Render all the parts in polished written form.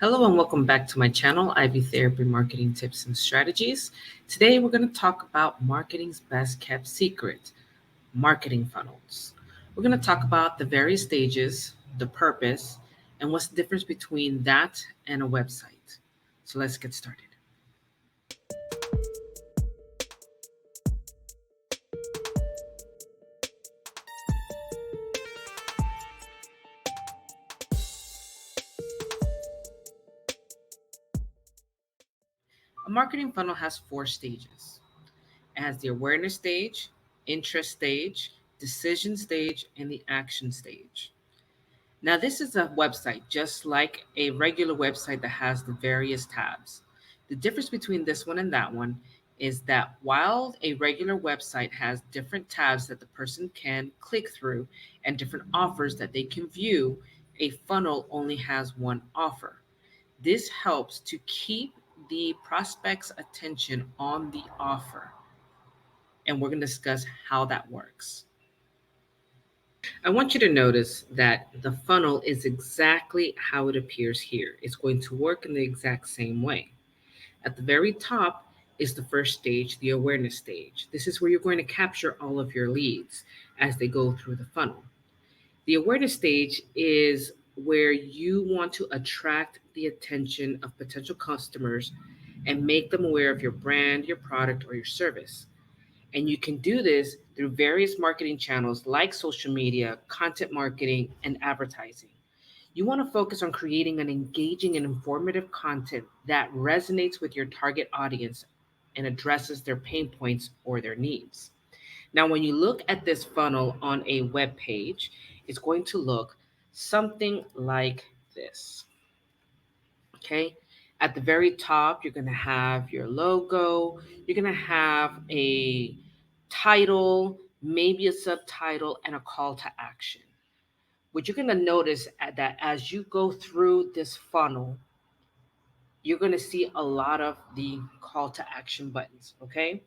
Hello and welcome back to my channel, Ivy Therapy Marketing Tips and Strategies. Today we're going to talk about marketing's best kept secret, marketing funnels. We're going to talk about the various stages, the purpose, and what's the difference between that and a website. So let's get started. A marketing funnel has four stages. It has the awareness stage, interest stage, decision stage, and the action stage. Now, this is a website just like a regular website that has the various tabs. The difference between this one and that one is that while a regular website has different tabs that the person can click through and different offers that they can view, a funnel only has one offer. This helps to keep the prospect's attention on the offer, and we're going to discuss how that works. I want you to notice that the funnel is exactly how it appears here. It's going to work in the exact same way. At the very top is the first stage, the awareness stage. This is where you're going to capture all of your leads as they go through the funnel. The awareness stage is where you want to attract the attention of potential customers and make them aware of your brand, your product, or your service. And you can do this through various marketing channels like social media, content marketing, and advertising. You want to focus on creating an engaging and informative content that resonates with your target audience and addresses their pain points or their needs. Now, when you look at this funnel on a web page, it's going to look something like this. Okay. At the very top, you're going to have your logo. You're going to have a title, maybe a subtitle, and a call to action. What you're going to notice that as you go through this funnel, you're going to see a lot of the call to action buttons. Okay.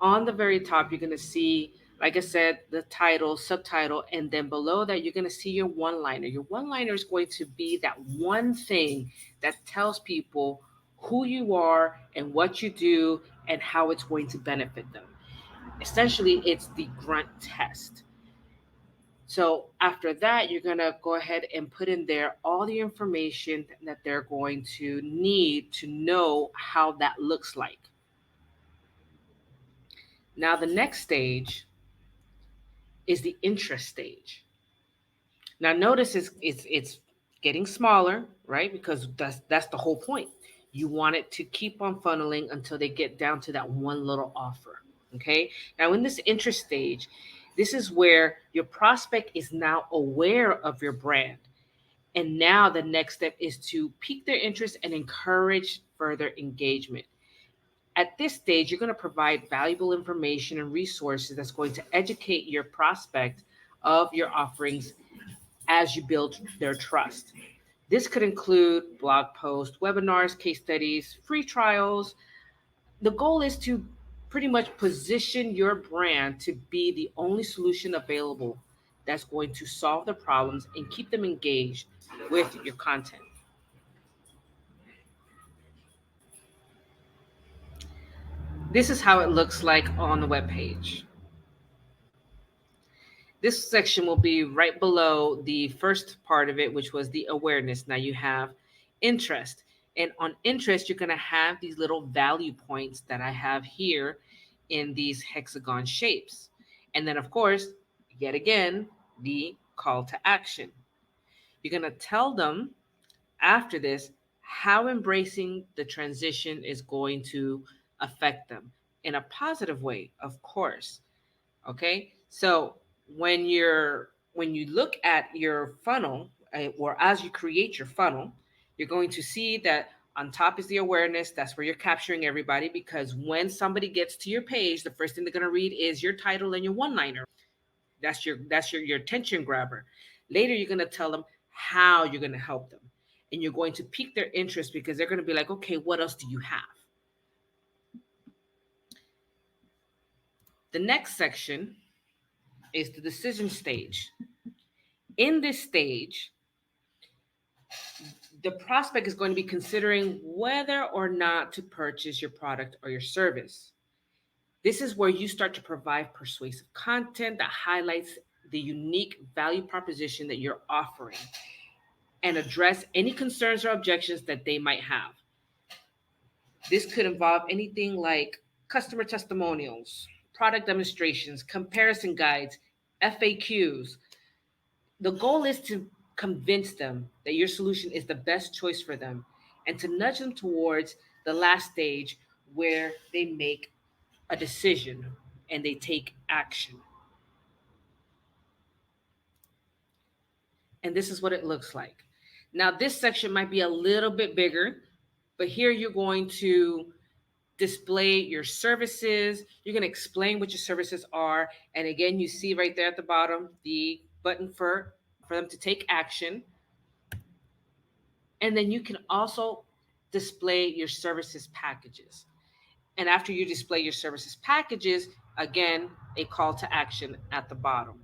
On the very top, you're going to see, like I said, the title, subtitle, and then below that, you're going to see your one liner. Your one liner is going to be that one thing that tells people who you are and what you do and how it's going to benefit them. Essentially, it's the grunt test. So after that, you're going to go ahead and put in there all the information that they're going to need to know how that looks like. Now, the next stage is the interest stage. Now notice it's getting smaller, right? Because that's the whole point. You want it to keep on funneling until they get down to that one little offer. Okay. Now in this interest stage, this is where your prospect is now aware of your brand. And now the next step is to pique their interest and encourage further engagement. At this stage, you're going to provide valuable information and resources that's going to educate your prospect of your offerings as you build their trust. This could include blog posts, webinars, case studies, free trials. The goal is to pretty much position your brand to be the only solution available that's going to solve the problems and keep them engaged with your content. This is how it looks like on the web page. This section will be right below the first part of it, which was the awareness. Now you have interest. And on interest, you're going to have these little value points that I have here in these hexagon shapes. And then, of course, yet again, the call to action. You're going to tell them after this how embracing the transition is going to affect them in a positive way, of course. Okay, so when you look at your funnel, or as you create your funnel, you're going to see that on top is the awareness. That's where you're capturing everybody, because when somebody gets to your page, the first thing they're going to read is your title and your one liner. That's your attention grabber. Later, you're going to tell them how you're going to help them, and you're going to pique their interest because they're going to be like, okay, what else do you have? The next section is the decision stage. In this stage, The prospect is going to be considering whether or not to purchase your product or your service. This is where you start to provide persuasive content that highlights the unique value proposition that you're offering and address any concerns or objections that they might have. This could involve anything like customer testimonials, product demonstrations, comparison guides, FAQs. The goal is to convince them that your solution is the best choice for them and to nudge them towards the last stage where they make a decision and they take action. And this is what it looks like. Now, this section might be a little bit bigger, but here you're going to display your services. You're going to explain what your services are. And again, you see right there at the bottom the button for them to take action. And then you can also display your services packages. And after you display your services packages, again, a call to action at the bottom.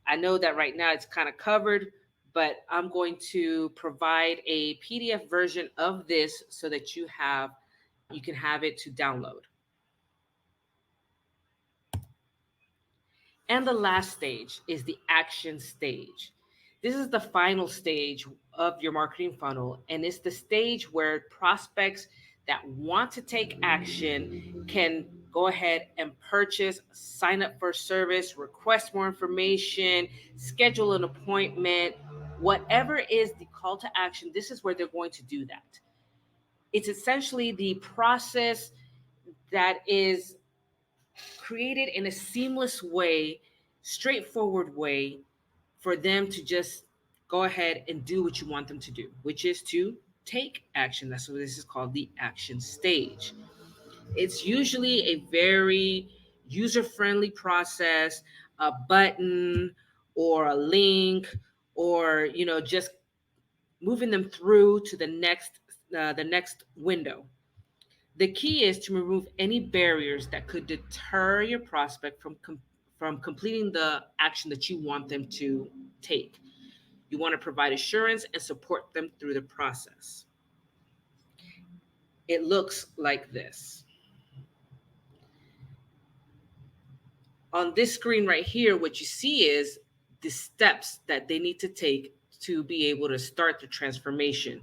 I know that right now it's kind of covered, but I'm going to provide a PDF version of this so that you can have it to download. And the last stage is the action stage. This is the final stage of your marketing funnel, and it's the stage where prospects that want to take action can go ahead and purchase, sign up for a service, request more information, schedule an appointment, whatever is the call to action. This is where they're going to do that. It's essentially the process that is created in a seamless way, straightforward way for them to just go ahead and do what you want them to do, which is to take action. That's what this is called, the action stage. It's usually a very user friendly process, a button or a link, or just moving them through to the next window. The key is to remove any barriers that could deter your prospect from completing the action that you want them to take. You want to provide assurance and support them through the process. It looks like this. On this screen right here, what you see is the steps that they need to take to be able to start the transformation.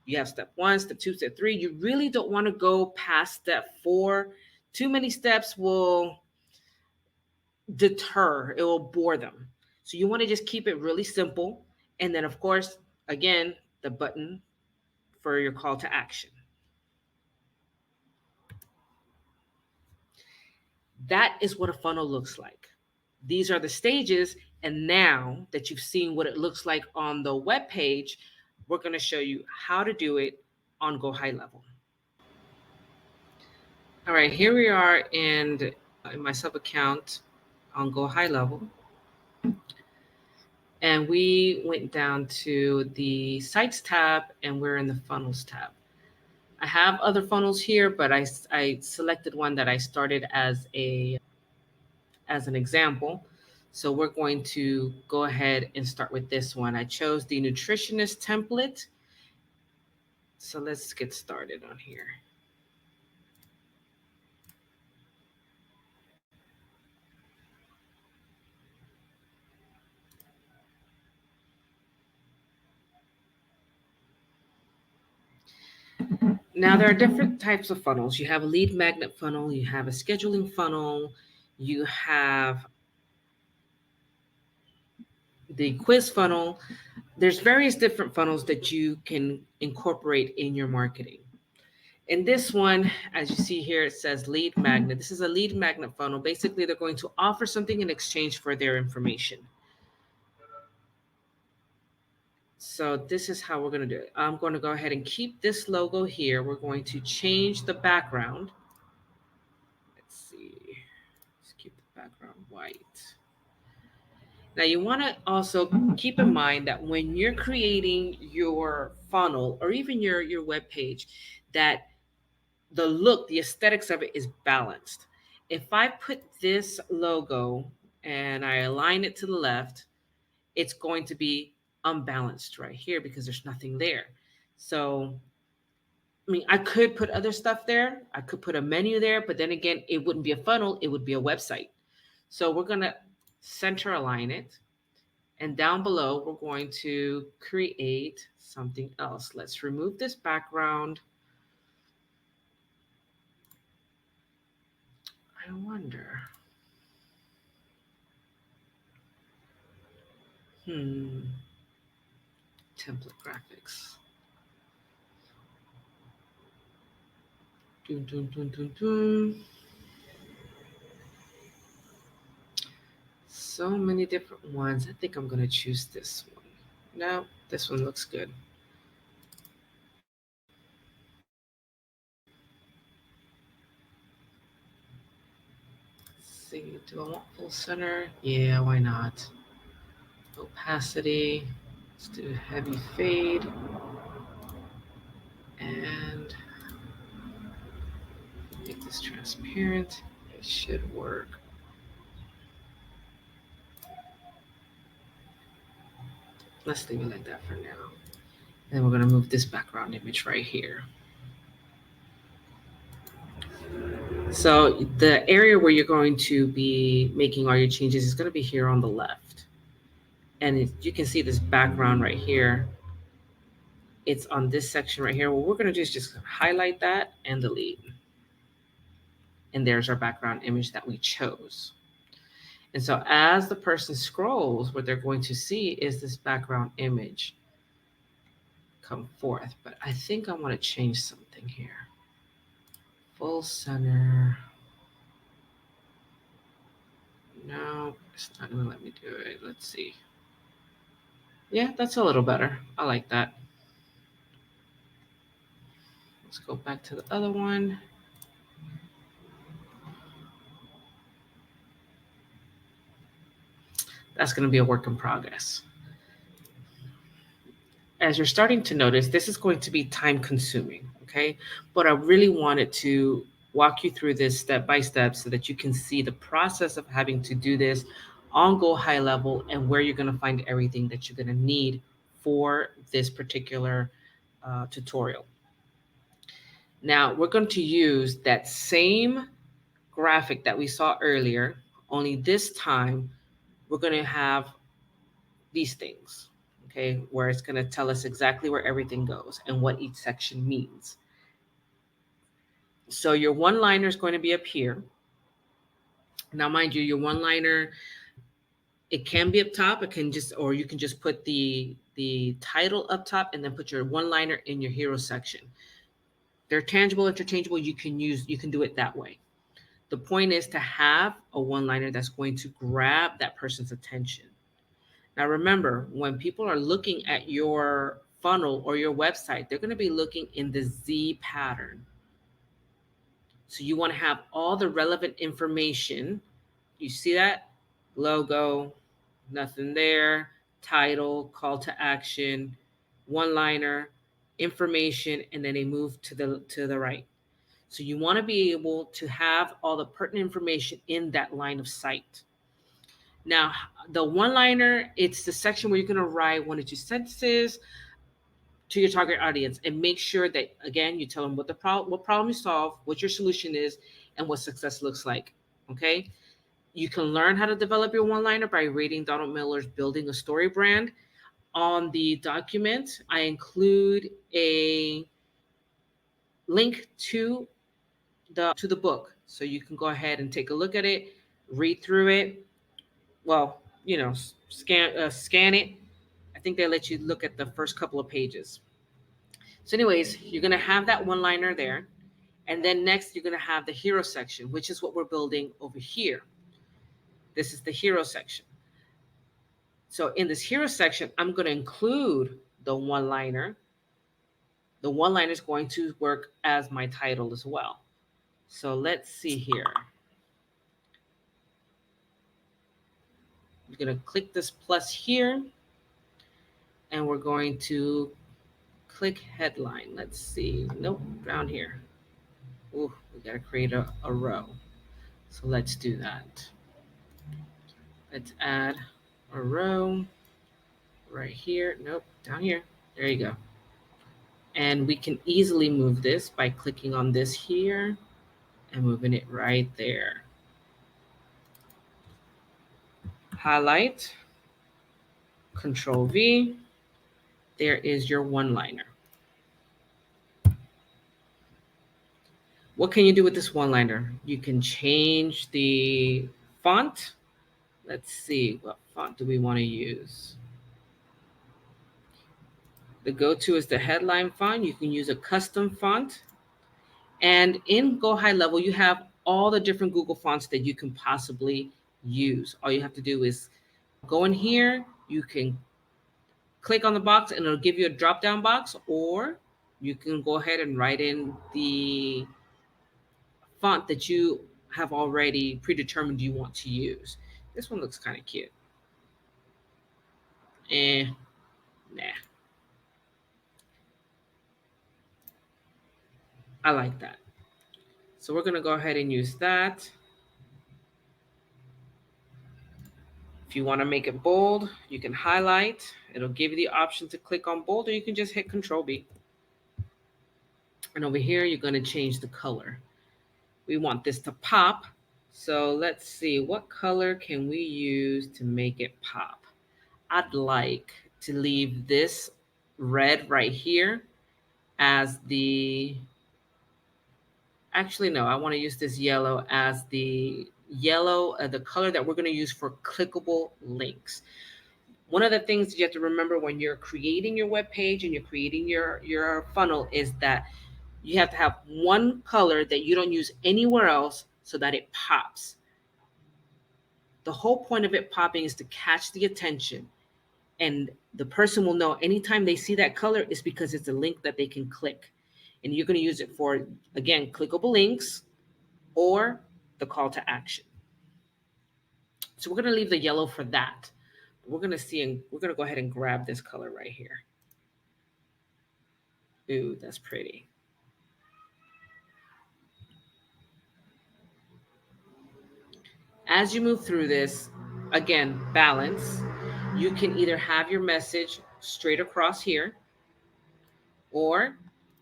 You have step 1, step 2, step 3. You really don't want to go past step 4. Too many steps will deter, it will bore them. So you want to just keep it really simple. And then, of course, again, the button for your call to action. That is what a funnel looks like. These are the stages. And now that you've seen what it looks like on the web page, we're going to show you how to do it on Go High Level. All right, here we are in my sub account on Go High Level. And we went down to the Sites tab, and we're in the Funnels tab. I have other funnels here, but I selected one that I started as an example. So we're going to go ahead and start with this one. I chose the nutritionist template. So let's get started on here. Now, there are different types of funnels. You have a lead magnet funnel, you have a scheduling funnel, you have the quiz funnel. There's various different funnels that you can incorporate in your marketing. In this one, as you see here, it says lead magnet. This is a lead magnet funnel. Basically, they're going to offer something in exchange for their information. So this is how we're going to do it. I'm going to go ahead and keep this logo here. We're going to change the background. Let's see. Let's keep the background white. Now you want to also keep in mind that when you're creating your funnel or even your web page, that the look, the aesthetics of it is balanced. If I put this logo and I align it to the left, it's going to be unbalanced right here because there's nothing there. So, I mean, I could put other stuff there. I could put a menu there, but then again, it wouldn't be a funnel, it would be a website. So we're going to center align it. And down below, we're going to create something else. Let's remove this background. I wonder. Hmm. Template graphics. Dun, dun, dun, dun, dun. So many different ones. I think I'm going to choose this one. No, this one looks good. Let's see, do I want full center? Yeah, why not? Opacity. Let's do heavy fade. And make this transparent. It should work. Let's leave it like that for now. And then we're going to move this background image right here. So the area where you're going to be making all your changes is going to be here on the left. And you can see this background right here. It's on this section right here. What we're going to do is just highlight that and delete. And there's our background image that we chose. And so as the person scrolls, what they're going to see is this background image come forth. But I think I want to change something here. Full center. No, it's not going to let me do it. Let's see. Yeah, that's a little better. I like that. Let's go back to the other one. That's going to be a work in progress. As you're starting to notice, this is going to be time consuming, okay? But I really wanted to walk you through this step by step so that you can see the process of having to do this on Go High Level and where you're going to find everything that you're going to need for this particular tutorial. Now, we're going to use that same graphic that we saw earlier, only this time we're going to have these things, okay, where it's going to tell us exactly where everything goes and what each section means. So your one-liner is going to be up here. Now, mind you, your one-liner, it can be up top. It can just, or you can just put the title up top and then put your one-liner in your hero section. They're tangible, interchangeable. You can do it that way. The point is to have a one-liner that's going to grab that person's attention. Now, remember, when people are looking at your funnel or your website, they're going to be looking in the Z pattern. So you want to have all the relevant information. You see that? Logo, nothing there, title, call to action, one-liner, information, and then they move to the right. So you want to be able to have all the pertinent information in that line of sight. Now, the one-liner, it's the section where you're going to write one or two sentences to your target audience and make sure that, again, you tell them what what problem you solve, what your solution is, and what success looks like. Okay? You can learn how to develop your one-liner by reading Donald Miller's Building a Story Brand. On the document, I include a link to the book, so you can go ahead and take a look at it, read through it. Well, scan it. I think they let you look at the first couple of pages. So, anyways, you're gonna have that one-liner there, and then next you're gonna have the hero section, which is what we're building over here. This is the hero section. So in this hero section, I'm gonna include the one-liner. The one-liner is going to work as my title as well. So let's see here. You're gonna click this plus here, and we're going to click headline. Let's see. Nope, down here. Ooh, we gotta create a row. So let's do that. Let's add a row right here. Nope, down here. There you go. And we can easily move this by clicking on this here and moving it right there. Highlight, Control V. There is your one-liner. What can you do with this one-liner? You can change the font. Let's see, what font do we want to use? The go-to is the headline font. You can use a custom font. And in Go High Level, you have all the different Google fonts that you can possibly use. All you have to do is go in here. You can click on the box and it'll give you a drop-down box, or you can go ahead and write in the font that you have already predetermined you want to use. This one looks kind of cute. Nah. I like that. So we're going to go ahead and use that. If you want to make it bold, you can highlight. It'll give you the option to click on bold, or you can just hit Control B. And over here, you're going to change the color. We want this to pop. So let's see, what color can we use to make it pop? I'd like to leave this red right here as the, actually no, I want to use this yellow as the the color that we're going to use for clickable links. One of the things you have to remember when you're creating your web page and you're creating your funnel is that you have to have one color that you don't use anywhere else so that it pops. The whole point of it popping is to catch the attention, and the person will know anytime they see that color is because it's a link that they can click. And you're going to use it for, again, clickable links or the call to action. So we're going to leave the yellow for that. We're going to see, and we're going to go ahead and grab this color right here. Ooh, that's pretty. As you move through this, again, balance. You can either have your message straight across here, or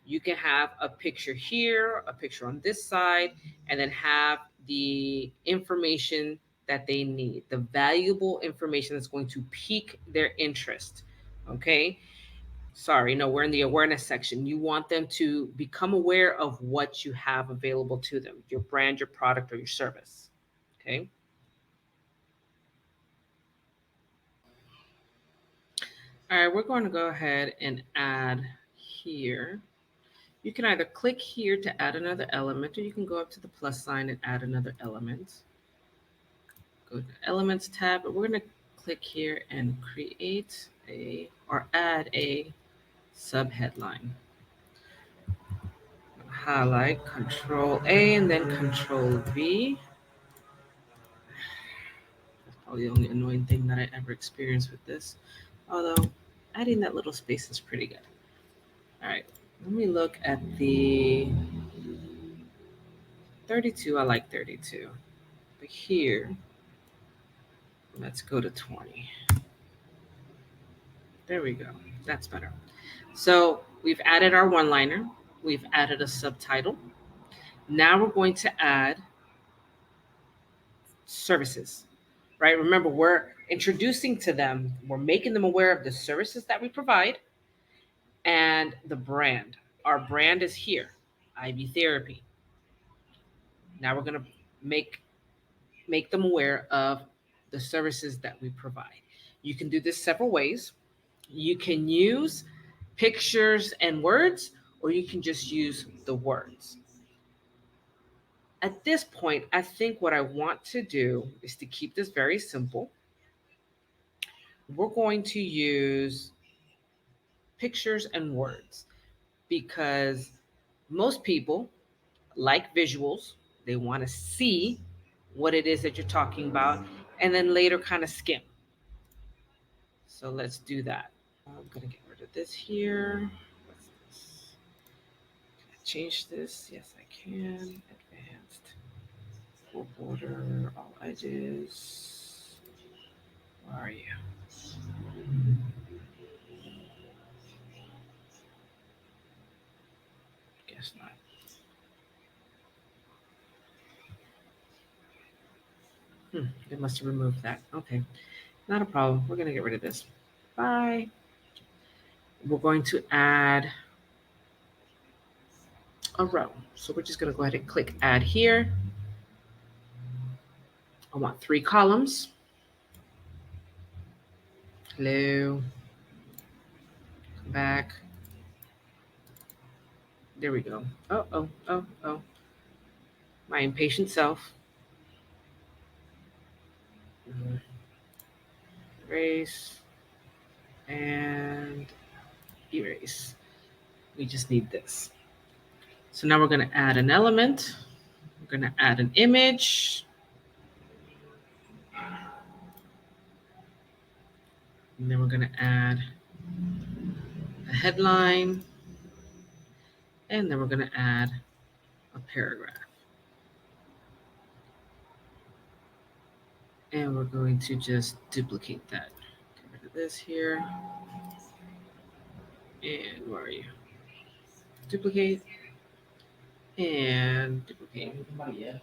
you can have a picture here, a picture on this side, and then have the information that they need, the valuable information that's going to pique their interest. Okay. Sorry, no, we're in the awareness section. You want them to become aware of what you have available to them, your brand, your product, or your service. Okay. All right, we're going to go ahead and add here. You can either click here to add another element, or you can go up to the plus sign and add another element. Go to the Elements tab, but we're going to click here and create a, or add a subheadline. Highlight, Control A, and then Control V. That's probably the only annoying thing that I ever experienced with this. Although adding that little space is pretty good. All right, let me look at the 32. I like 32. But here, let's go to 20. There we go. That's better. So we've added our one-liner. We've added a subtitle. Now we're going to add services, right? Remember, we're introducing to them, we're making them aware of the services that we provide and the brand. Our brand is here, IB Therapy. Now we're going to make make them aware of the services that we provide. You can do this several ways. You can use pictures and words, or you can just use the words. At this point, I think what I want to do is to keep this very simple. We're going to use pictures and words because most people like visuals. They want to see what it is that you're talking about and then later kind of skim. So let's do that. I'm going to get rid of this here. What's this? Can I change this? Yes, I can. Advanced. Full border, all edges. Where are you? It's not. They must have removed that. Okay, not a problem. We're going to get rid of this. Bye. We're going to add a row. So we're just going to go ahead and click add here. I want 3 columns. Hello. Come back. There we go. Oh, oh, oh, oh. My impatient self. Erase and erase. We just need this. So now we're going to add an element. We're going to add an image. And then we're going to add a headline. And then we're going to add a paragraph. And we're going to just duplicate that. Get rid of this here. And where are you? Duplicate. And duplicate.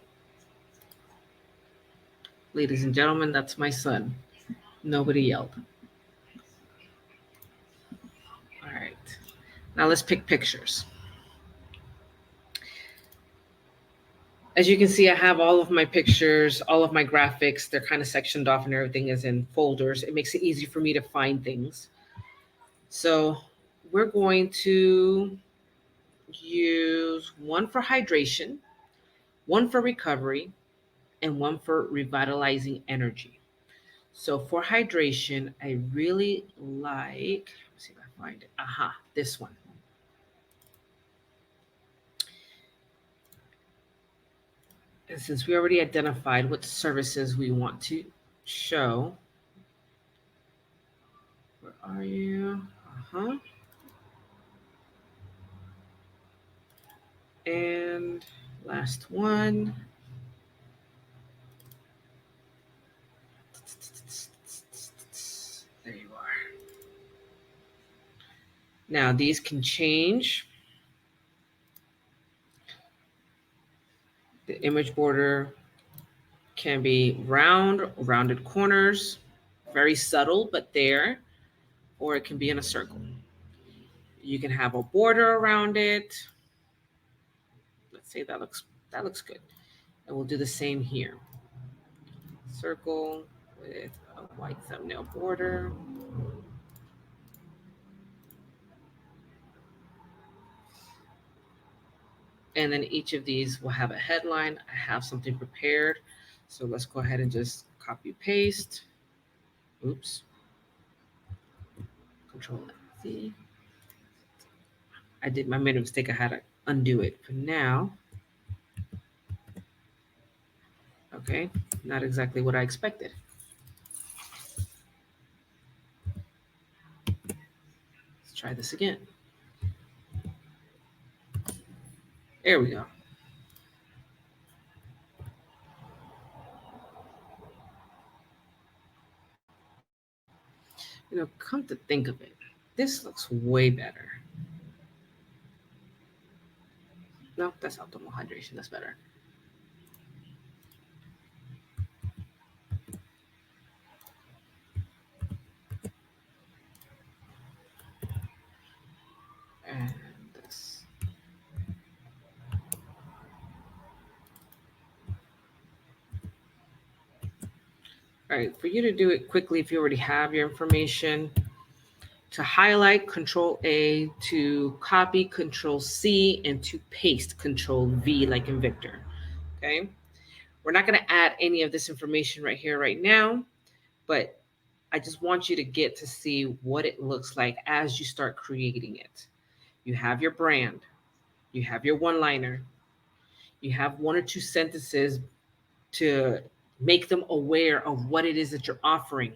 Ladies and gentlemen, that's my son. Nobody yelled. All right. Now let's pick pictures. As you can see, I have all of my pictures, all of my graphics. They're kind of sectioned off and everything is in folders. It makes it easy for me to find things. So we're going to use one for hydration, one for recovery, and one for revitalizing energy. So for hydration, I really like, let's see if I find it. Aha, this one. And since we already identified what services we want to show, where are you? Uh-huh. And last one. There you are. Now these can change. The image border can be rounded corners, very subtle, but there, or it can be in a circle. You can have a border around it. Let's say that looks good. And we'll do the same here. Circle with a white thumbnail border. And then each of these will have a headline. I have something prepared. So let's go ahead and just copy paste. Oops. Control C. I made a mistake. I had to undo it. But now, okay, not exactly what I expected. Let's try this again. There we go. Come to think of it, this looks way better. No, that's optimal hydration. That's better. And this. All right, for you to do it quickly, if you already have your information, to highlight, Control A, to copy, Control C, and to paste, Control V, like in Victor. Okay, we're not going to add any of this information right here, right now, but I just want you to get to see what it looks like as you start creating it. You have your brand, you have your one-liner, you have 1 or 2 sentences to make them aware of what it is that you're offering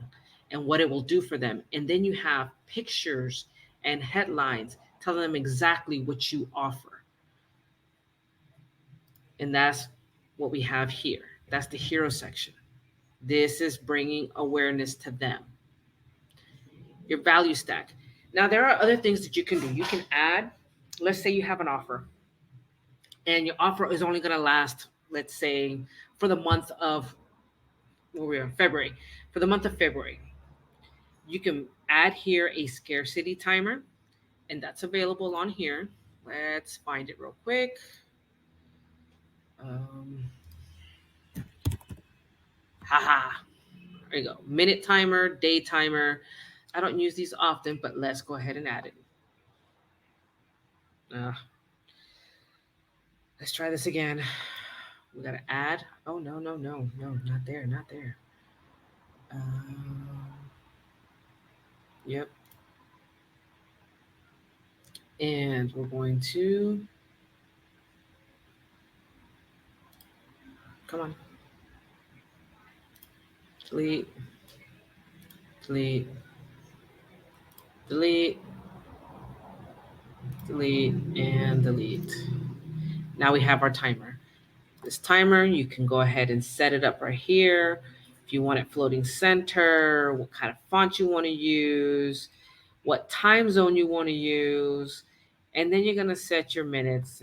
and what it will do for them. And then you have pictures and headlines telling them exactly what you offer. And that's what we have here. That's the hero section. This is bringing awareness to them. Your value stack. Now, there are other things that you can do. You can add, let's say you have an offer. and your offer is only going to last, let's say, for the month of, where we are, February. For the month of February, you can add here a scarcity timer, and that's available on here. Let's find it real quick. Um, Haha, there you go. Minute timer, day timer. I don't use these often, but let's go ahead and add it. Uh, let's try this again. We gotta add. Oh, no, no, no, no, not there, not there. Yep. And we're going to, come on, delete, delete, delete, delete, and delete. Now we have our timer. This timer, you can go ahead and set it up right here. If you want it floating center, what kind of font you want to use, what time zone you want to use, and then you're going to set your minutes,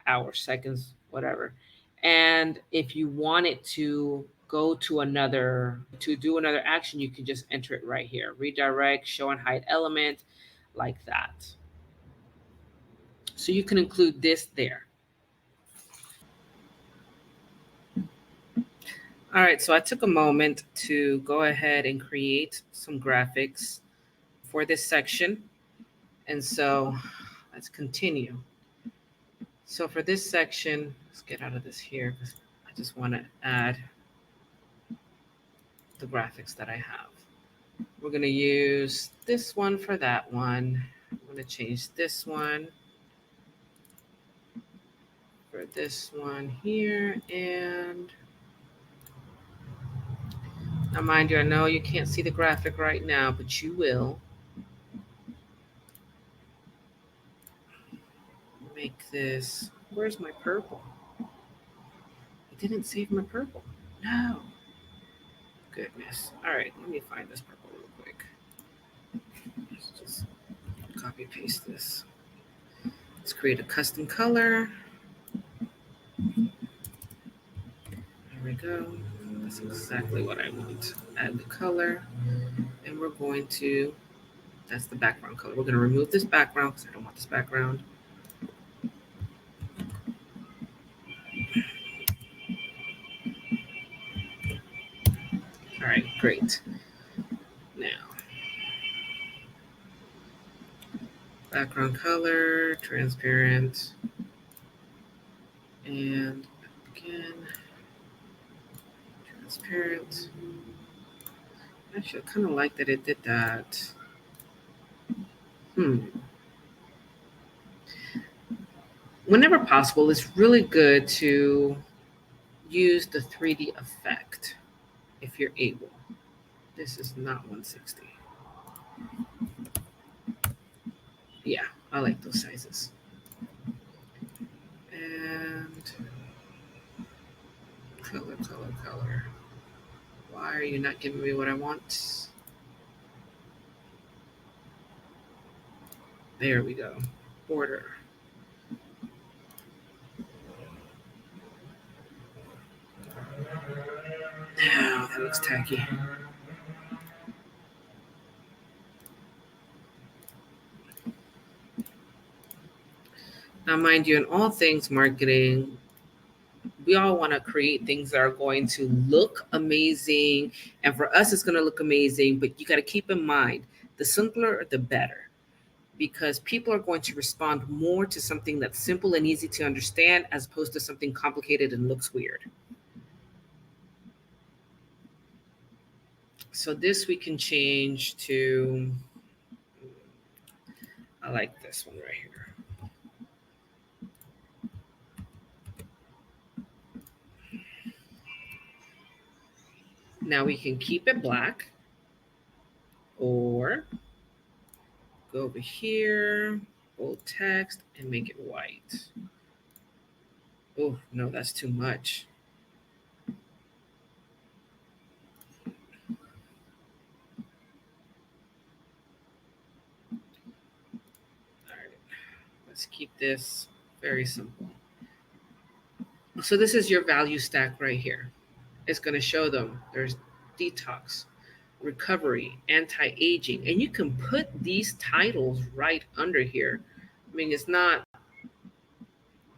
hours, seconds, whatever. And if you want it to go to to do another action, you can just enter it right here. Redirect, show and hide element, like that. So you can include this there. All right, so I took a moment to go ahead and create some graphics for this section. And so let's continue. So for this section, let's get out of this here because I just want to add the graphics that I have. We're going to use this one for that one. I'm going to change this one for this one here. And now, mind you, I know you can't see the graphic right now, but you will. Make this, where's my purple? I didn't save my purple. No. Goodness. All right, let me find this purple real quick. Let's just copy paste this. Let's create a custom color. There we go. That's exactly what I want. Add the color. And we're going to, that's the background color. We're going to remove this background because I don't want this background. All right, great. Now, background color, transparent, and again, transparent. Actually, I kind of like that it did that. Whenever possible, it's really good to use the 3D effect if you're able. This is not 160. Yeah, I like those sizes. And color, color, color. Why are you not giving me what I want? There we go. Border. Now that looks tacky. Now, mind you, in all things marketing, we all want to create things that are going to look amazing. And for us, it's going to look amazing. But you got to keep in mind, the simpler, the better. Because people are going to respond more to something that's simple and easy to understand as opposed to something complicated and looks weird. So this we can change to, I like this one right here. Now we can keep it black or go over here, bold text, and make it white. Oh, no, that's too much. All right, let's keep this very simple. So this is your value stack right here. It's going to show them there's detox, recovery, anti-aging, and you can put these titles right under here. I mean, it's not,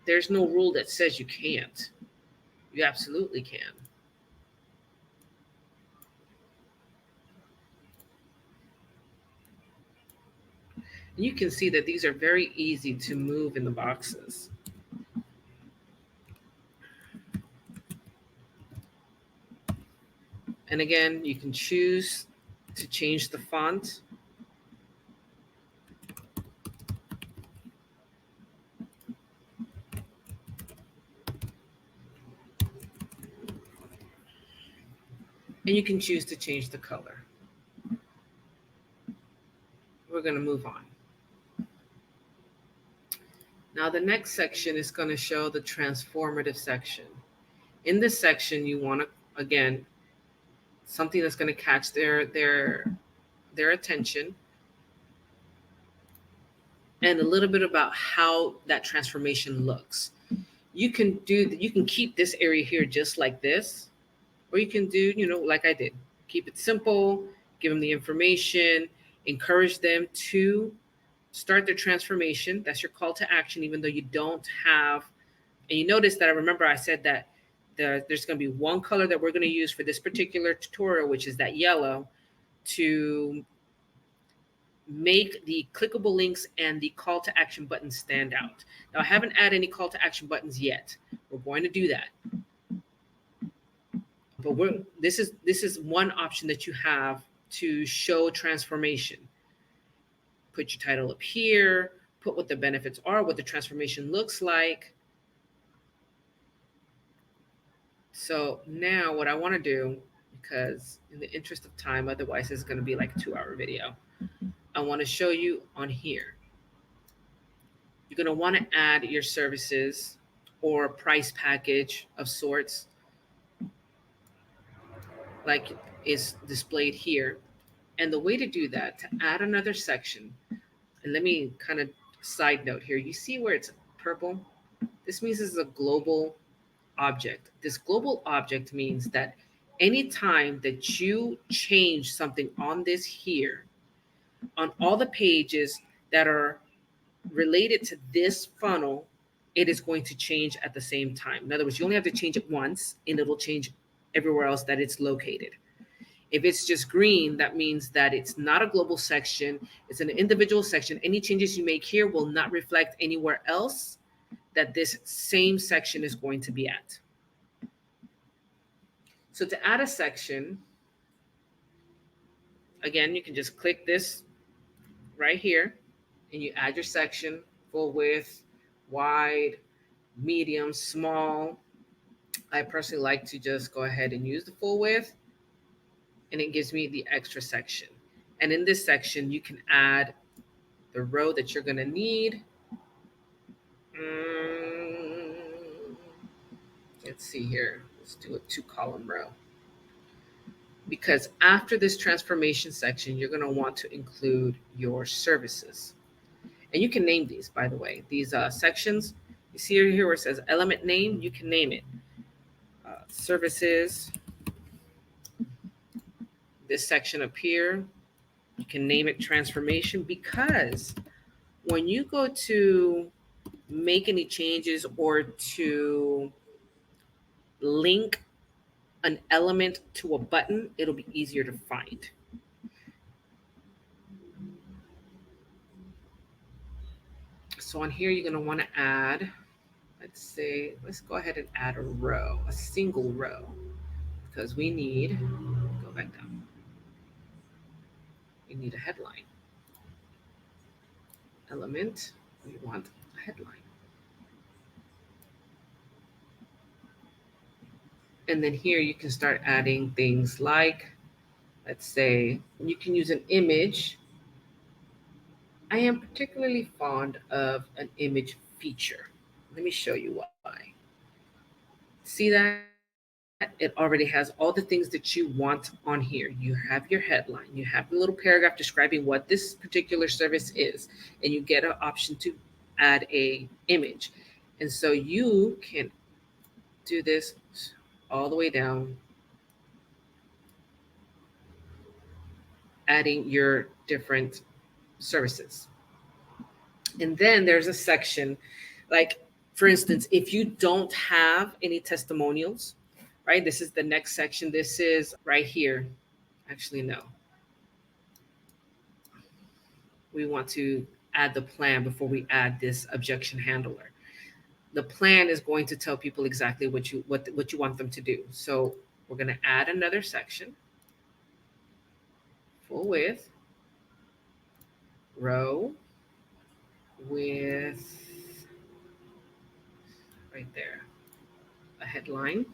there's no rule that says you can't. You absolutely can. And you can see that these are very easy to move in the boxes. And again, you can choose to change the font. And you can choose to change the color. We're going to move on. Now the next section is going to show the transformative section. In this section, you want to, again, something that's going to catch their attention, and a little bit about how that transformation looks. You can keep this area here just like this, or you can do, like I did. Keep it simple, give them the information, encourage them to start their transformation. That's your call to action, even though you don't have, and you notice that I remember I said that there's going to be one color that we're going to use for this particular tutorial, which is that yellow, to make the clickable links and the call to action buttons stand out. Now, I haven't added any call to action buttons yet. We're going to do that. But this is one option that you have to show transformation. Put your title up here, put what the benefits are, what the transformation looks like. So now what I want to do, because in the interest of time, otherwise it's going to be like a 2-hour video, I want to show you on here. You're going to want to add your services or a price package of sorts, like is displayed here. And the way to do that, to add another section, and let me kind of side note here. You see where it's purple? This means this is a global object. This global object means that anytime that you change something on this here, on all the pages that are related to this funnel, it is going to change at the same time. In other words, you only have to change it once and it'll change everywhere else that it's located. If it's just green, that means that it's not a global section, it's an individual section. Any changes you make here will not reflect anywhere else that this same section is going to be at. So to add a section, again, you can just click this right here and you add your section: full width, wide, medium, small. I personally like to just go ahead and use the full width, and it gives me the extra section. And in this section, you can add the row that you're going to need. Let's see here. Let's do a 2-column row. Because after this transformation section, you're going to want to include your services. And you can name these, by the way. These sections, you see here where it says element name, you can name it. Services. This section up here, you can name it transformation, because when you go to make any changes or to link an element to a button, it'll be easier to find. So on here, you're going to want to add, let's go ahead and add a row, a single row, because we need, go back down, we need a headline. Element, we want a headline. And then here you can start adding things like, let's say, you can use an image. I am particularly fond of an image feature. Let me show you why. See that? It already has all the things that you want on here. You have your headline, you have the little paragraph describing what this particular service is, and you get an option to add a image. And so you can do this all the way down, adding your different services. And then there's a section like, for instance, if you don't have any testimonials, right? This is the next section. This is right here. Actually, no. We want to add the plan before we add this objection handler. The plan is going to tell people exactly what you want them to do. So we're going to add another section, full width, row with right there a headline.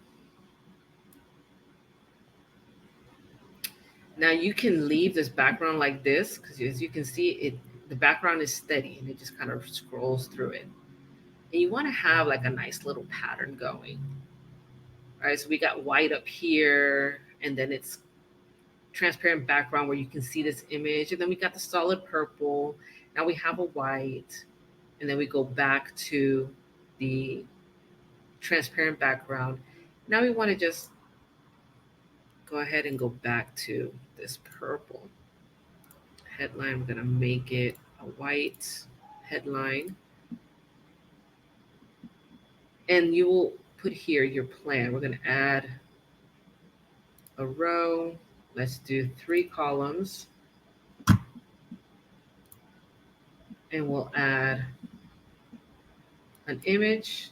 Now you can leave this background like this because as you can see, the background is steady and it just kind of scrolls through it. And you want to have like a nice little pattern going. All right, so we got white up here, and then it's transparent background where you can see this image, and then we got the solid purple. Now we have a white, and then we go back to the transparent background. Now we want to just go ahead and go back to this purple headline. We're going to make it a white headline, and you will put here your plan. We're going to add a row. Let's do 3 columns, and we'll add an image.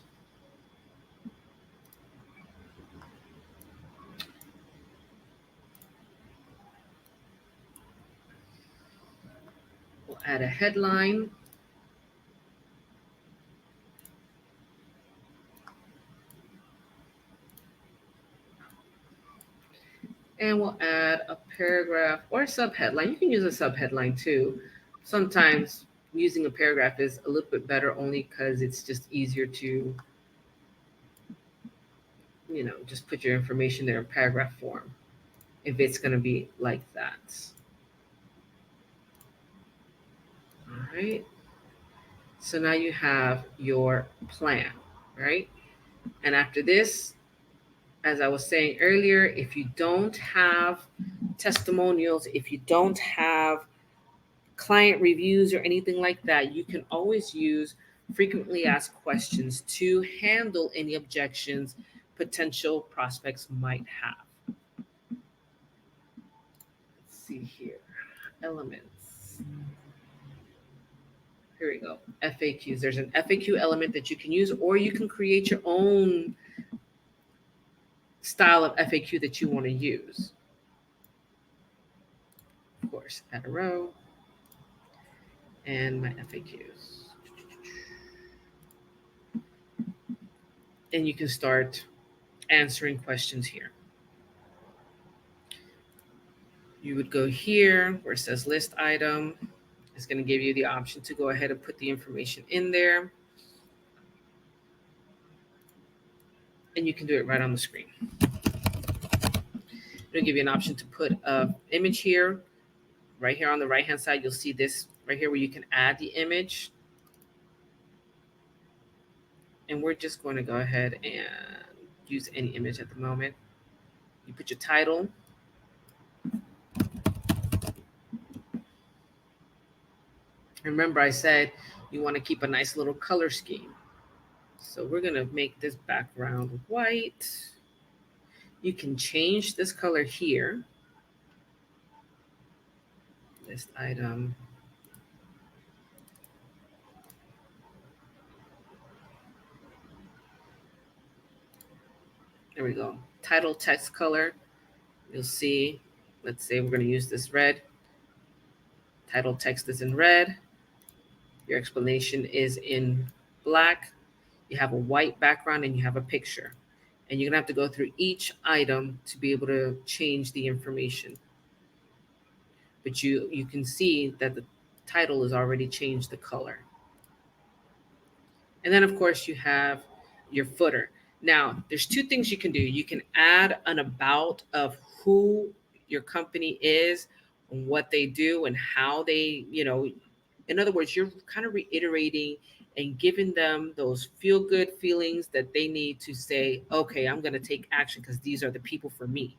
We'll add a headline. And we'll add a paragraph or a subheadline. You can use a subheadline too. Sometimes using a paragraph is a little bit better only because it's just easier to, just put your information there in paragraph form if it's going to be like that. All right. So now you have your plan, right? And after this, as I was saying earlier, if you don't have testimonials, if you don't have client reviews or anything like that, you can always use frequently asked questions to handle any objections potential prospects might have. Let's see here. Elements. Here we go. FAQs. There's an FAQ element that you can use, or you can create your own style of FAQ that you want to use. Of course, add a row and my FAQs. And you can start answering questions here. You would go here where it says list item. It's going to give you the option to go ahead and put the information in there. And you can do it right on the screen. It'll give you an option to put an image here. Right here on the right hand side, you'll see this right here where you can add the image. And we're just going to go ahead and use any image at the moment. You put your title. Remember, I said you want to keep a nice little color scheme. So we're going to make this background white. You can change this color here. List item. There we go. Title text color. You'll see, let's say we're going to use this red. Title text is in red. Your explanation is in black. You have a white background and you have a picture. And you're going to have to go through each item to be able to change the information. But you can see that the title has already changed the color. And then, of course, you have your footer. Now, there's 2 things you can do. You can add an about of who your company is, and what they do, and how they, In other words, you're kind of reiterating and giving them those feel good feelings that they need to say, okay, I'm going to take action because these are the people for me.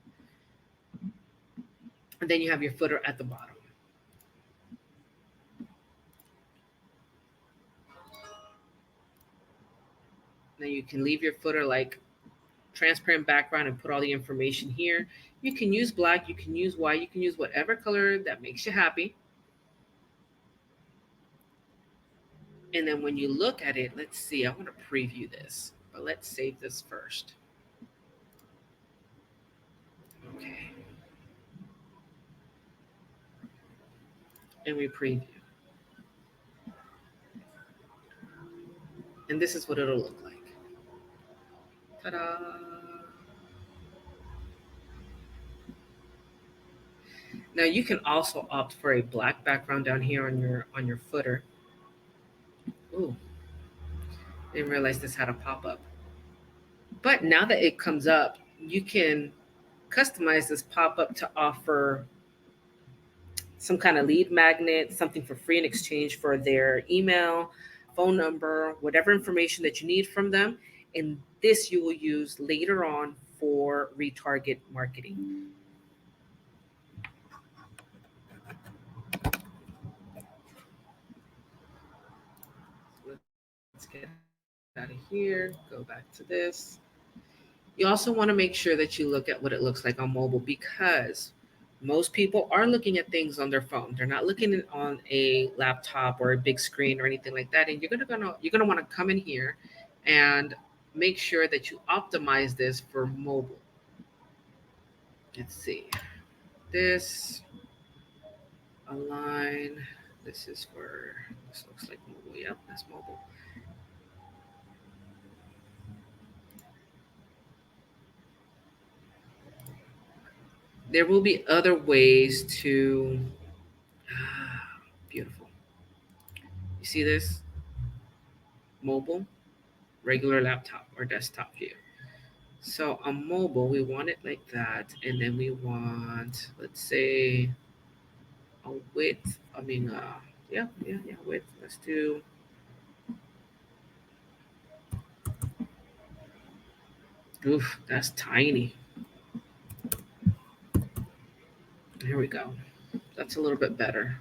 And then you have your footer at the bottom. Then you can leave your footer like transparent background and put all the information here. You can use black, you can use white, you can use whatever color that makes you happy. And then when you look at it, let's see, I want to preview this, but let's save this first. Okay. And we preview. And this is what it'll look like. Ta-da! Now you can also opt for a black background down here on your footer. Ooh, didn't realize this had a pop-up. But now that it comes up, you can customize this pop-up to offer some kind of lead magnet, something for free in exchange for their email, phone number, whatever information that you need from them. And this you will use later on for retarget marketing. Let's get out of here, go back to this. You also want to make sure that you look at what it looks like on mobile because most people are looking at things on their phone. They're not looking on a laptop or a big screen or anything like that. And you're gonna want to come in here and make sure that you optimize this for mobile. Let's see. This align. This is for this looks like mobile. Yep, that's mobile. There will be other ways to beautiful. You see this? Mobile, regular laptop or desktop view. So on mobile, we want it like that. And then we want, let's say, a width. Yeah, width. Let's do, oof, that's tiny. Here we go. That's a little bit better.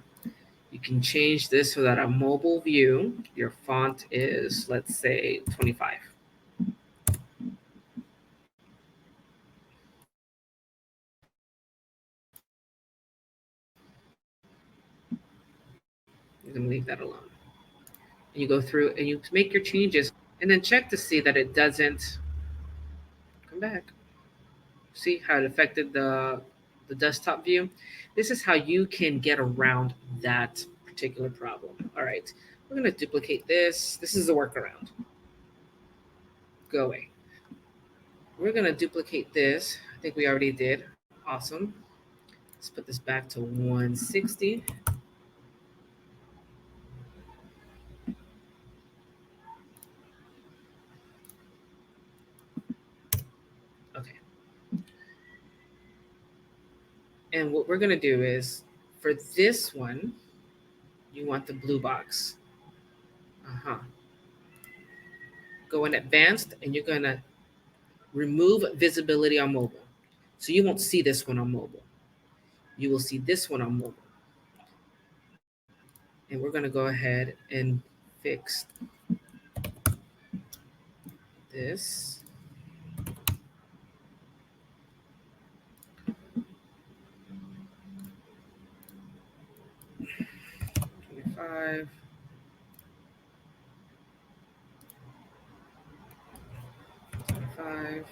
You can change this so that a mobile view, your font is, let's say, 25. You're going to leave that alone. And you go through and you make your changes and then check to see that it doesn't come back. See how it affected the desktop view? This is how you can get around that particular problem. All right, we're going to duplicate this. This is a workaround. Go away. We're going to duplicate this. I think we already did. Awesome. Let's put this back to 160. Okay. And what we're going to do is for this one, you want the blue box. Uh-huh. Go in advanced and you're going to remove visibility on mobile. So you won't see this one on mobile. You will see this one on mobile. And we're going to go ahead and fix this. Five. 25.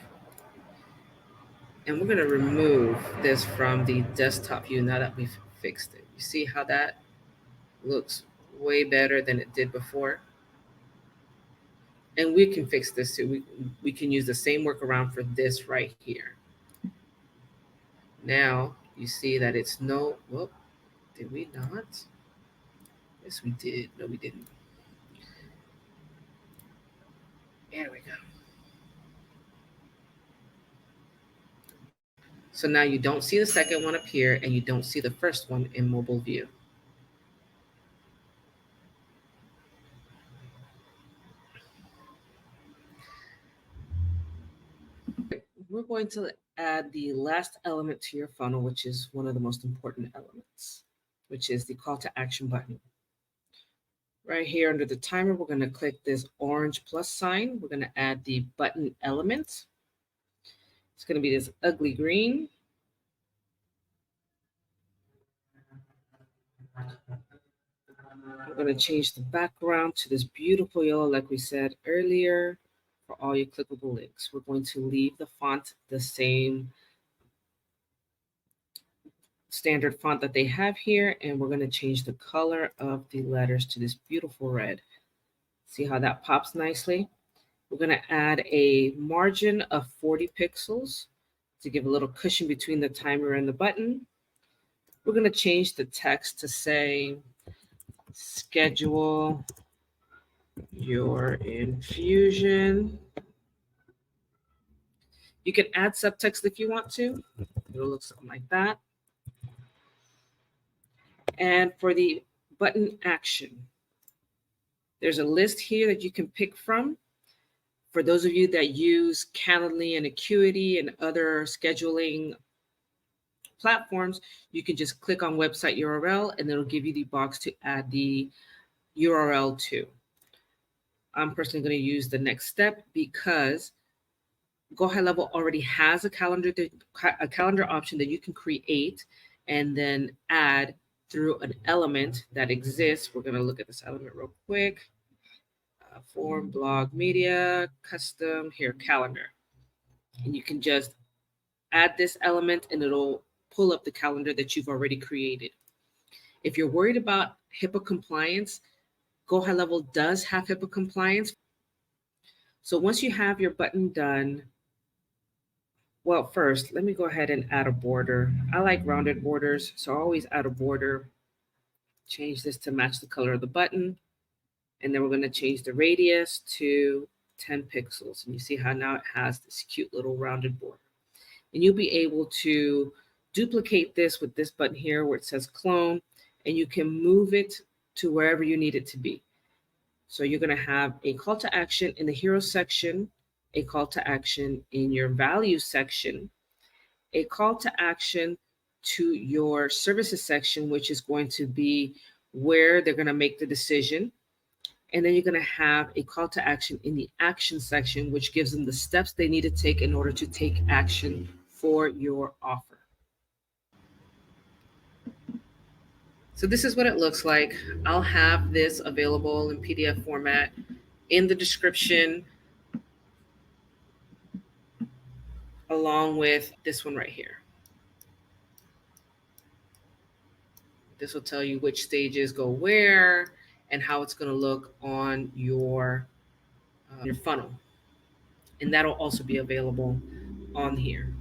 And we're going to remove this from the desktop view now that we've fixed it. You see how that looks way better than it did before? And we can fix this too. We can use the same workaround for this right here. Now you see that it's no, well, did we not? Yes, we did. No, we didn't. There we go. So now you don't see the second one appear and you don't see the first one in mobile view. we're going to add the last element to your funnel, which is one of the most important elements, which is the call to action button. Right here under the timer, we're going to click this orange plus sign. We're going to add the button element. It's going to be this ugly green. We're going to change the background to this beautiful yellow, like we said earlier, for all your clickable links. We're going to leave the font the same standard font that they have here, and we're going to change the color of the letters to this beautiful red. See how that pops nicely? We're going to add a margin of 40 pixels to give a little cushion between the timer and the button. We're going to change the text to say, schedule your infusion. You can add subtext if you want to. It'll look something like that. And for the button action, there's a list here that you can pick from. For those of you that use Calendly and Acuity and other scheduling platforms, you can just click on website URL and it'll give you the box to add the URL to. I'm personally going to use the next step because Go High Level already has a calendar option that you can create and then add through an element that exists. We're going to look at this element real quick. Form, blog, media, custom, here, calendar. And you can just add this element and it'll pull up the calendar that you've already created. If you're worried about HIPAA compliance, Go High Level does have HIPAA compliance. So once you have your button done, well, first, let me go ahead and add a border. I like rounded borders, so I always add a border. Change this to match the color of the button. And then we're going to change the radius to 10 pixels. And you see how now it has this cute little rounded border. And you'll be able to duplicate this with this button here where it says clone, and you can move it to wherever you need it to be. So you're going to have a call to action in the hero section, a call to action in your value section, a call to action to your services section, which is going to be where they're going to make the decision. And then you're going to have a call to action in the action section, which gives them the steps they need to take in order to take action for your offer. So this is what it looks like. I'll have this available in PDF format in the description, along with this one right here. This will tell you which stages go where and how it's going to look on your funnel. And that'll also be available on here.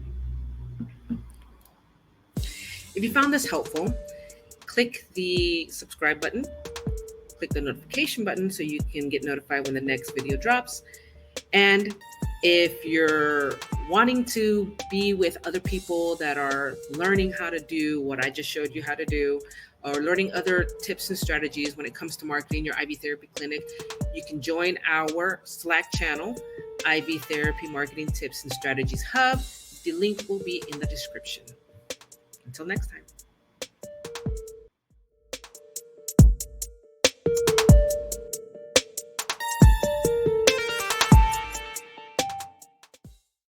If you found this helpful, click the subscribe button, click the notification button so you can get notified when the next video drops. And if you're wanting to be with other people that are learning how to do what I just showed you how to do, or learning other tips and strategies when it comes to marketing your IV therapy clinic, you can join our Slack channel, IV Therapy Marketing Tips and Strategies Hub. The link will be in the description. Until next time.